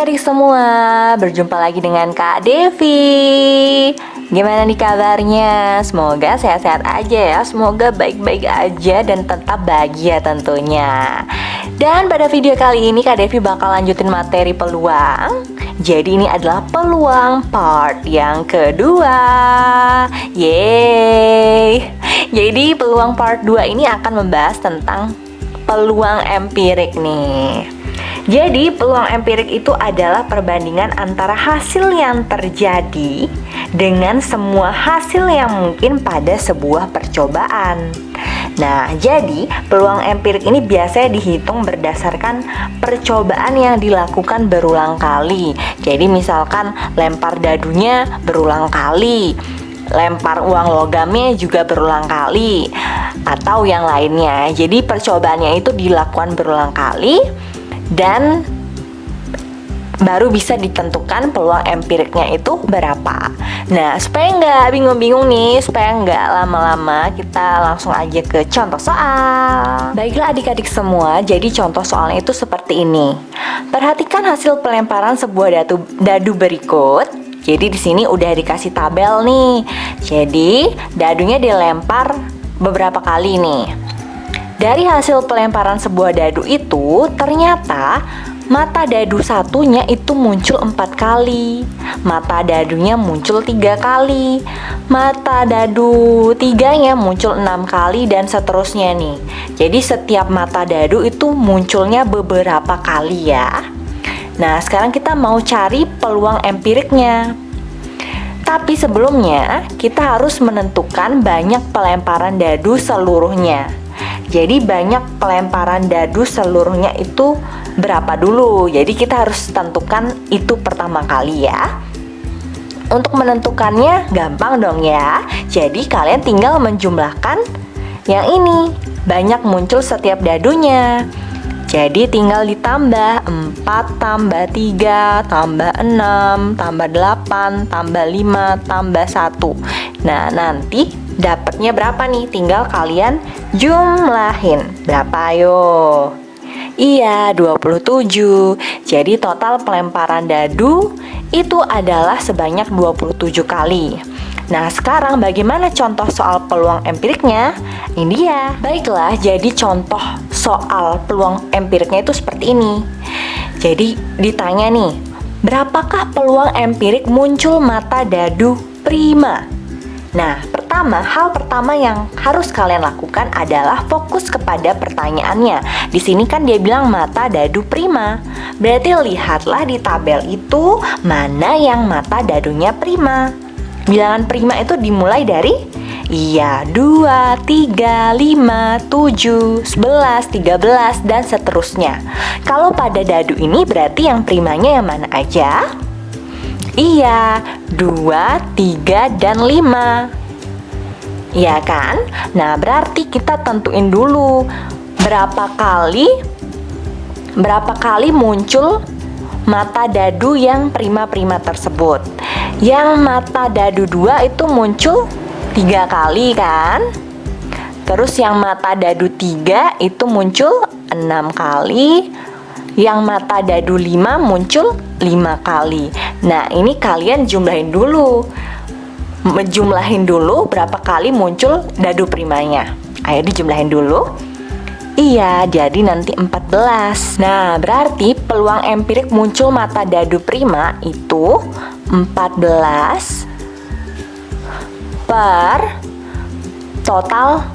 adik-adik semua, berjumpa lagi dengan Kak Devi. Gimana nih kabarnya? Semoga sehat-sehat aja ya, semoga baik-baik aja dan tetap bahagia tentunya. Dan pada video kali ini Kak Devi bakal lanjutin materi peluang. Jadi ini adalah peluang part yang kedua. Yeay. Jadi peluang part 2 ini akan membahas tentang peluang empirik nih. Jadi peluang empirik itu adalah perbandingan antara hasil yang terjadi dengan semua hasil yang mungkin pada sebuah percobaan. Nah, jadi peluang empirik ini biasanya dihitung berdasarkan percobaan yang dilakukan berulang kali. Jadi misalkan lempar dadunya berulang kali, lempar uang logamnya juga berulang kali, atau yang lainnya. Jadi percobaannya itu dilakukan berulang kali dan baru bisa ditentukan peluang empiriknya itu berapa. Nah, supaya nggak bingung-bingung nih, supaya nggak lama-lama, kita langsung aja ke contoh soal. Baiklah adik-adik semua, jadi contoh soalnya itu seperti ini. Perhatikan hasil pelemparan sebuah dadu berikut. Jadi di sini udah dikasih tabel nih. Jadi dadunya dilempar beberapa kali nih. Dari hasil pelemparan sebuah dadu itu, ternyata mata dadu satunya itu muncul 4 kali, mata dadunya muncul 3 kali, mata dadu tiganya muncul 6 kali, dan seterusnya nih. Jadi setiap mata dadu itu munculnya beberapa kali ya. Nah, sekarang kita mau cari peluang empiriknya. Tapi sebelumnya, kita harus menentukan banyak pelemparan dadu seluruhnya. Jadi banyak pelemparan dadu seluruhnya itu berapa dulu. Jadi kita harus tentukan itu pertama kali ya. Untuk menentukannya gampang dong ya. Jadi kalian tinggal menjumlahkan yang ini. Banyak muncul setiap dadunya. Jadi tinggal ditambah 4 tambah 3 tambah 6 tambah 8 tambah 5 tambah 1. Nah, nanti dapatnya berapa nih? Tinggal kalian jumlahin. Berapa ayo? Iya, 27. Jadi total pelemparan dadu itu adalah sebanyak 27 kali. Nah, sekarang bagaimana contoh soal peluang empiriknya? Ini dia. Baiklah, jadi contoh soal peluang empiriknya itu seperti ini. Jadi ditanya nih, berapakah peluang empirik muncul mata dadu prima? Nah, hal pertama yang harus kalian lakukan adalah fokus kepada pertanyaannya. Di sini kan dia bilang mata dadu prima. Berarti lihatlah di tabel itu mana yang mata dadunya prima. Bilangan prima itu dimulai dari 2, 3, 5, 7, 11, 13, dan seterusnya. Kalau pada dadu ini berarti yang primanya yang mana aja? Iya, 2, 3, dan 5. Iya kan? Nah, berarti kita tentuin dulu berapa kali muncul mata dadu yang prima-prima tersebut. Yang mata dadu 2 itu muncul 3 kali kan? Terus yang mata dadu 3 itu muncul 6 kali. Yang mata dadu 5 muncul 5 kali. Nah, ini kalian jumlahin dulu. Menjumlahin dulu berapa kali muncul dadu primanya. Ayo dijumlahin dulu. Iya, jadi nanti 14. Nah, berarti peluang empirik muncul mata dadu prima itu 14 per total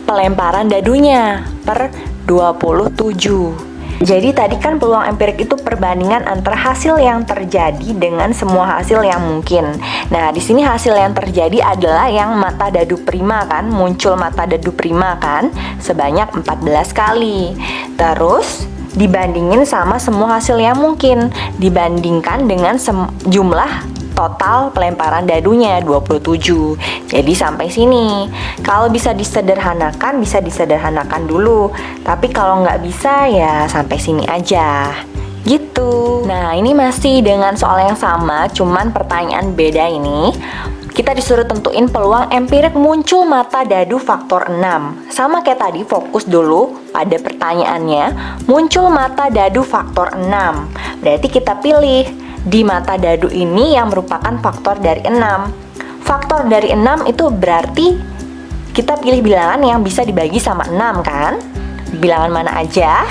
pelemparan dadunya per 27. Jadi tadi kan peluang empirik itu perbandingan antara hasil yang terjadi dengan semua hasil yang mungkin. Nah, di sini hasil yang terjadi adalah yang mata dadu prima kan, muncul mata dadu prima kan sebanyak 14 kali. Terus dibandingin sama semua hasil yang mungkin, dibandingkan dengan jumlah total pelemparan dadunya 27. Jadi sampai sini. Kalau bisa disederhanakan dulu. Tapi kalau nggak bisa ya sampai sini aja. Gitu. Nah, ini masih dengan soal yang sama, cuman pertanyaan beda ini. Kita disuruh tentuin peluang empirik muncul mata dadu faktor 6. Sama kayak tadi, fokus dulu pada pertanyaannya. Muncul mata dadu faktor 6. Berarti kita pilih di mata dadu ini yang merupakan faktor dari 6. Faktor dari 6 itu berarti kita pilih bilangan yang bisa dibagi sama 6 kan? Bilangan mana aja?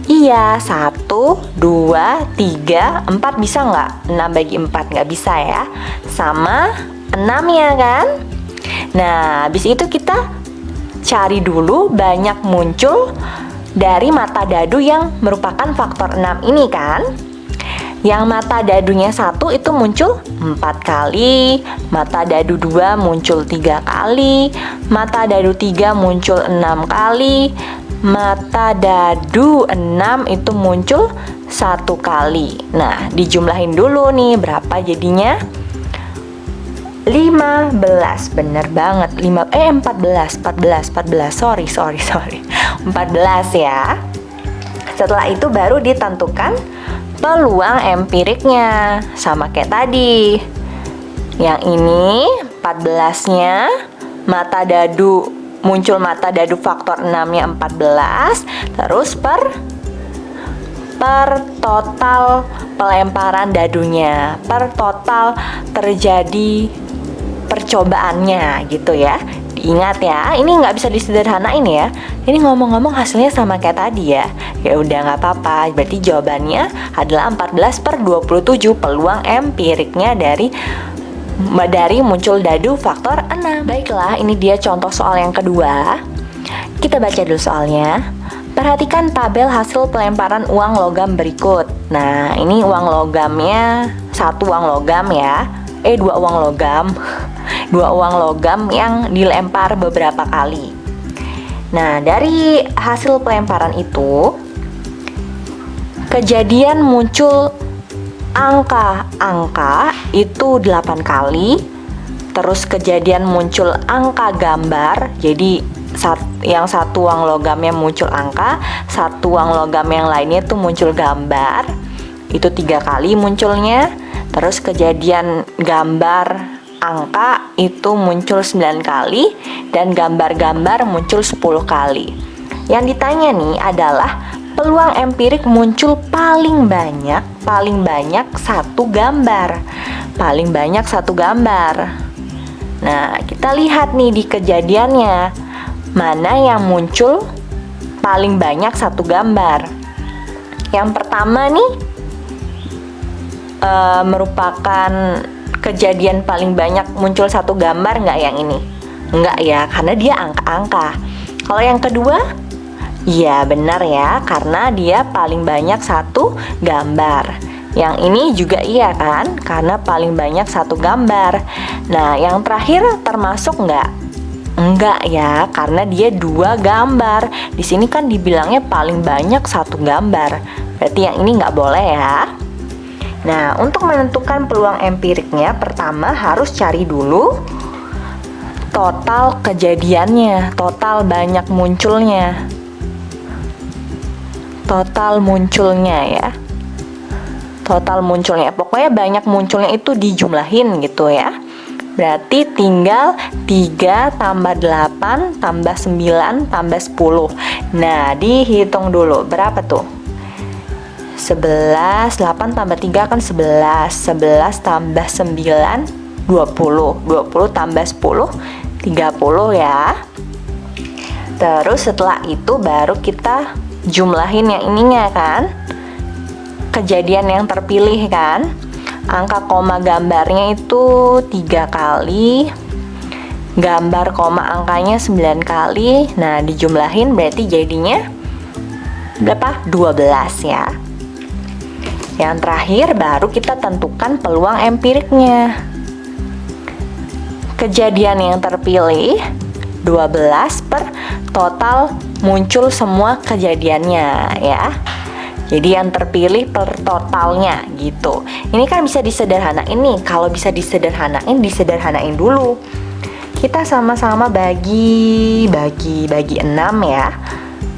Iya, 1, 2, 3, 4 bisa nggak? 6 bagi 4 nggak bisa ya. Sama 6 ya kan? Nah, habis itu kita cari dulu banyak muncul dari mata dadu yang merupakan faktor 6 ini kan? Yang mata dadunya 1 itu muncul 4 kali, mata dadu 2 muncul 3 kali, mata dadu 3 muncul 6 kali, mata dadu 6 itu muncul 1 kali. Nah, dijumlahin dulu nih berapa jadinya? 15, bener banget. 14, sorry. 14 ya. Setelah itu baru ditentukan peluang empiriknya. Sama kayak tadi. Yang ini 14-nya muncul mata dadu faktor 6-nya 14, terus per total pelemparan dadunya, per total terjadi percobaannya gitu ya. Ingat ya, ini nggak bisa disederhanain ya. Ini ngomong-ngomong hasilnya sama kayak tadi ya. Ya udah nggak apa-apa. Berarti jawabannya adalah 14/27 peluang empiriknya dari muncul dadu faktor 6. Baiklah, ini dia contoh soal yang kedua. Kita baca dulu soalnya. Perhatikan tabel hasil pelemparan uang logam berikut. Nah, ini uang logamnya 1 uang logam ya. 2 uang logam. 2 uang logam yang dilempar beberapa kali. Nah, dari hasil pelemparan itu kejadian muncul angka itu 8 kali. Terus kejadian muncul angka gambar. Jadi yang 1 uang logamnya muncul angka, 1 uang logam yang lainnya itu muncul gambar. Itu 3 kali munculnya. Terus kejadian gambar angka itu muncul 9 kali dan gambar-gambar muncul 10 kali. Yang ditanya nih adalah peluang empirik muncul paling banyak 1 gambar. Paling banyak 1 gambar. Nah, kita lihat nih di kejadiannya. Mana yang muncul paling banyak 1 gambar. Yang pertama nih merupakan kejadian paling banyak muncul 1 gambar nggak yang ini? Nggak ya, karena dia angka-angka. Kalau yang kedua, iya benar ya, karena dia paling banyak 1 gambar. Yang ini juga iya kan, karena paling banyak 1 gambar. Nah, yang terakhir termasuk nggak? Enggak ya, karena dia 2 gambar. Di sini kan dibilangnya paling banyak 1 gambar. Berarti yang ini nggak boleh ya. Nah, untuk menentukan peluang empiriknya, pertama harus cari dulu total kejadiannya, total banyak munculnya. Total munculnya ya. Total munculnya, pokoknya banyak munculnya itu dijumlahin gitu ya. Berarti tinggal 3 tambah 8 tambah 9 tambah 10. Nah, dihitung dulu, berapa tuh? 11, 8 tambah 3 kan 11, 11 tambah 9, 20, 20 tambah 10, 30 ya. Terus setelah itu baru kita jumlahin yang ininya kan, kejadian yang terpilih kan. Angka koma gambarnya itu 3 kali, gambar koma angkanya 9 kali. Nah, dijumlahin berarti jadinya berapa? 12 ya. Yang terakhir baru kita tentukan peluang empiriknya. Kejadian yang terpilih 12 per total muncul semua kejadiannya ya. Jadi yang terpilih per totalnya gitu. Ini kan bisa disederhanain nih. Kalau bisa disederhanain dulu. Kita sama-sama bagi 6 ya.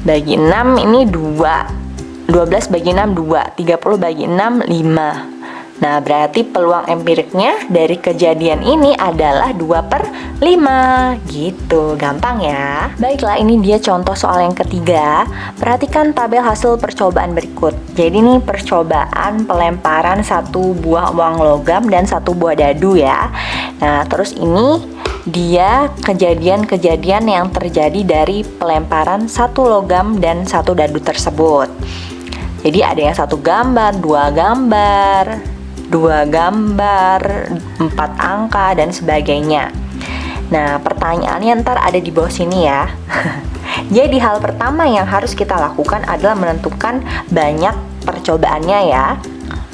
Bagi 6 ini 2. 12 bagi 6 2, 30 bagi 6 5. Nah, berarti peluang empiriknya dari kejadian ini adalah 2/5. Gitu, gampang ya. Baiklah, ini dia contoh soal yang ketiga. Perhatikan tabel hasil percobaan berikut. Jadi ini percobaan pelemparan satu buah uang logam dan satu buah dadu ya. Nah, terus ini dia kejadian-kejadian yang terjadi dari pelemparan satu logam dan satu dadu tersebut. Jadi ada yang satu gambar, dua gambar, 4 angka, dan sebagainya. Nah, pertanyaannya ntar ada di bawah sini ya. Jadi hal pertama yang harus kita lakukan adalah menentukan banyak percobaannya ya.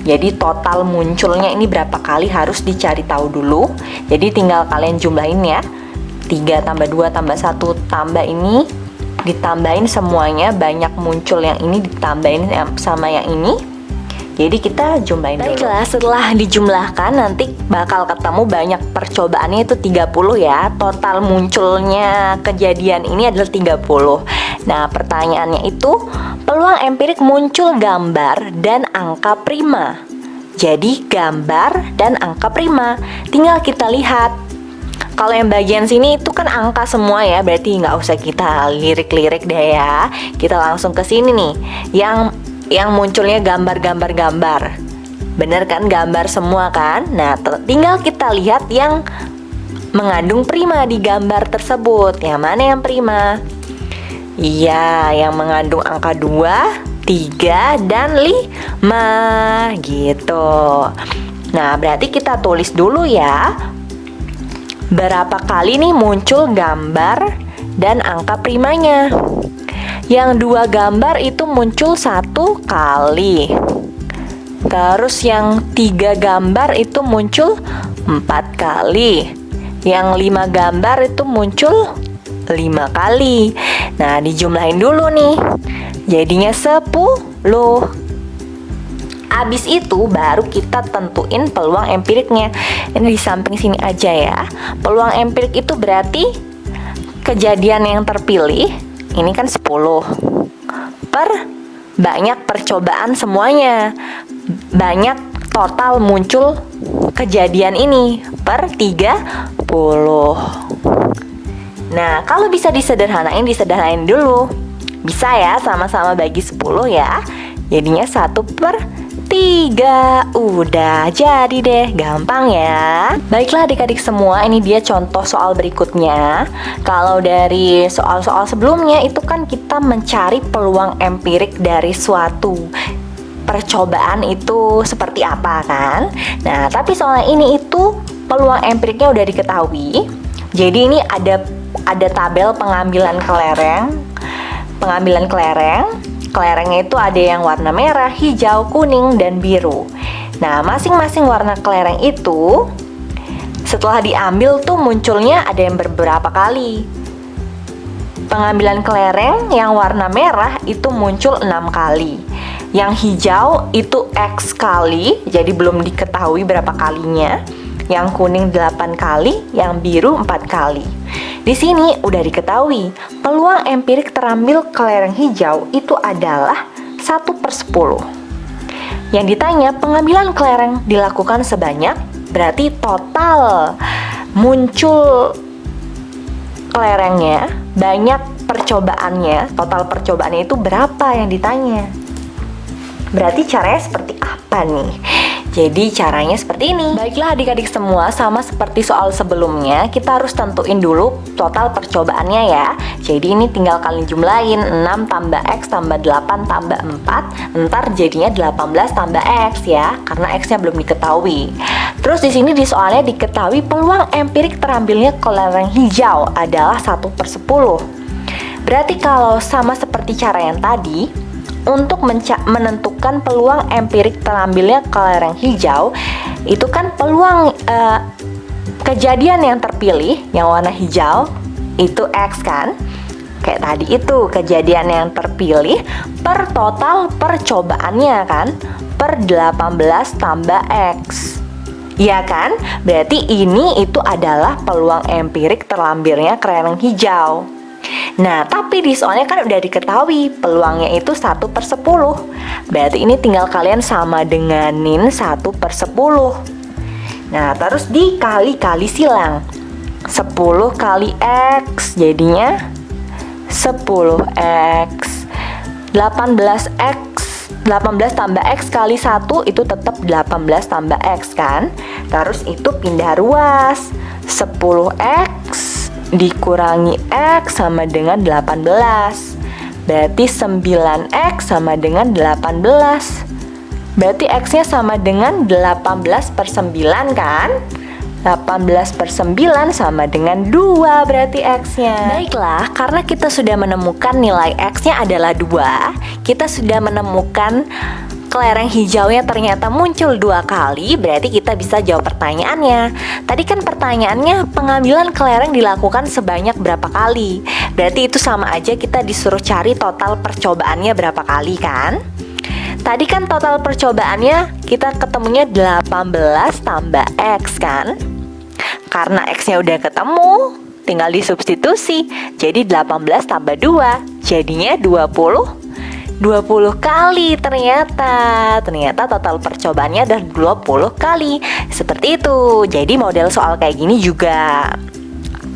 Jadi total munculnya ini berapa kali harus dicari tahu dulu. Jadi tinggal kalian jumlahin ya. 3 tambah 2 tambah 1 tambah ini, ditambahin semuanya, banyak muncul yang ini ditambahin sama yang ini. Jadi kita jumlahin dulu. Baiklah, setelah dijumlahkan nanti bakal ketemu banyak percobaannya itu 30 ya. Total munculnya kejadian ini adalah 30. Nah, pertanyaannya itu peluang empirik muncul gambar dan angka prima. Jadi gambar dan angka prima. Tinggal kita lihat. Kalau yang bagian sini itu kan angka semua ya, berarti nggak usah kita lirik-lirik deh ya. Kita langsung ke sini nih. Yang munculnya gambar. Bener kan, gambar semua kan? Nah, tinggal kita lihat yang mengandung prima di gambar tersebut. Yang mana yang prima? Iya, yang mengandung angka 2, 3, dan 5 gitu. Nah, berarti kita tulis dulu ya. Berapa kali nih muncul gambar dan angka primanya? Yang 2 gambar itu muncul 1 kali. Terus yang 3 gambar itu muncul 4 kali. Yang 5 gambar itu muncul 5 kali. Nah, dijumlahin dulu nih. Jadinya 10. Abis itu baru kita tentuin peluang empiriknya. Ini di samping sini aja ya. Peluang empirik itu berarti kejadian yang terpilih. Ini kan 10 per banyak percobaan semuanya. Banyak total muncul kejadian ini per 30. Nah, kalau bisa disederhanain dulu. Bisa ya, sama-sama bagi 10 ya. Jadinya 1/3. Udah jadi deh, gampang ya. Baiklah adik-adik semua, ini dia contoh soal berikutnya. Kalau dari soal-soal sebelumnya itu kan kita mencari peluang empirik dari suatu percobaan itu seperti apa kan. Nah, tapi soalnya ini itu peluang empiriknya udah diketahui. Jadi ini ada tabel pengambilan kelereng. Kelerengnya itu ada yang warna merah, hijau, kuning, dan biru. Nah, masing-masing warna kelereng itu setelah diambil tuh munculnya ada yang beberapa kali. Pengambilan kelereng yang warna merah itu muncul 6 kali. Yang hijau itu X kali, jadi belum diketahui berapa kalinya. Yang kuning 8 kali, yang biru 4 kali. Di sini udah diketahui, peluang empirik terambil kelereng hijau itu adalah 1/10. Yang ditanya, pengambilan kelereng dilakukan sebanyak, berarti total muncul kelerengnya, banyak percobaannya, total percobaannya itu berapa yang ditanya. Berarti caranya seperti apa nih? Jadi caranya seperti ini. Baiklah adik-adik semua, sama seperti soal sebelumnya, kita harus tentuin dulu total percobaannya ya. Jadi ini tinggal kalian jumlahin 6 tambah X tambah 8 tambah 4. Ntar jadinya 18 tambah X ya, karena X-nya belum diketahui. Terus di sini di soalnya diketahui peluang empirik terambilnya kelereng hijau adalah 1/10. Berarti kalau sama seperti cara yang tadi, untuk menentukan peluang empirik terambilnya kelereng hijau, itu kan peluang kejadian yang terpilih yang warna hijau itu X kan. Kayak tadi itu kejadian yang terpilih per total percobaannya kan, per 18 tambah X. Iya kan? Berarti ini itu adalah peluang empirik terambilnya kelereng hijau. Nah, tapi di soalnya kan udah diketahui peluangnya itu 1/10. Berarti ini tinggal kalian sama denganin 1/10. Nah, terus dikali-kali silang. 10 kali X jadinya 10X. 18X 18 tambah X kali 1 itu tetap 18 tambah X kan. Terus itu pindah ruas. 10X dikurangi X sama dengan 18. Berarti 9X sama dengan 18. Berarti X-nya sama dengan 18/9 kan? 18/9 sama dengan 2 berarti X-nya. Baiklah, karena kita sudah menemukan nilai X-nya adalah 2, kita sudah menemukan kelereng hijaunya ternyata muncul 2 kali, berarti kita bisa jawab pertanyaannya. Tadi kan pertanyaannya pengambilan kelereng dilakukan sebanyak berapa kali. Berarti itu sama aja kita disuruh cari total percobaannya berapa kali kan? Tadi kan total percobaannya kita ketemunya 18 tambah X kan? Karena X-nya udah ketemu, tinggal disubstitusi. Jadi 18 tambah 2, jadinya 20. 20 kali ternyata total percobaannya ada 20 kali. Seperti itu. Jadi model soal kayak gini juga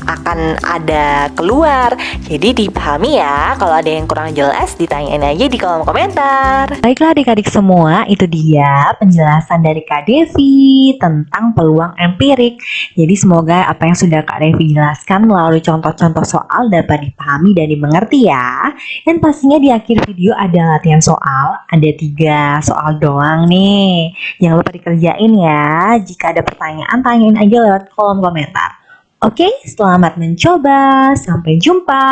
akan ada keluar. Jadi dipahami ya. Kalau ada yang kurang jelas ditanyain aja di kolom komentar. Baiklah adik-adik semua, itu dia penjelasan dari Kak Devi tentang peluang empirik. Jadi semoga apa yang sudah Kak Devi jelaskan melalui contoh-contoh soal dapat dipahami dan dimengerti ya. Dan pastinya di akhir video ada latihan soal, ada 3 soal doang nih. Jangan lupa dikerjain ya. Jika ada pertanyaan, tanyain aja lewat kolom komentar. Oke, selamat mencoba. Sampai jumpa.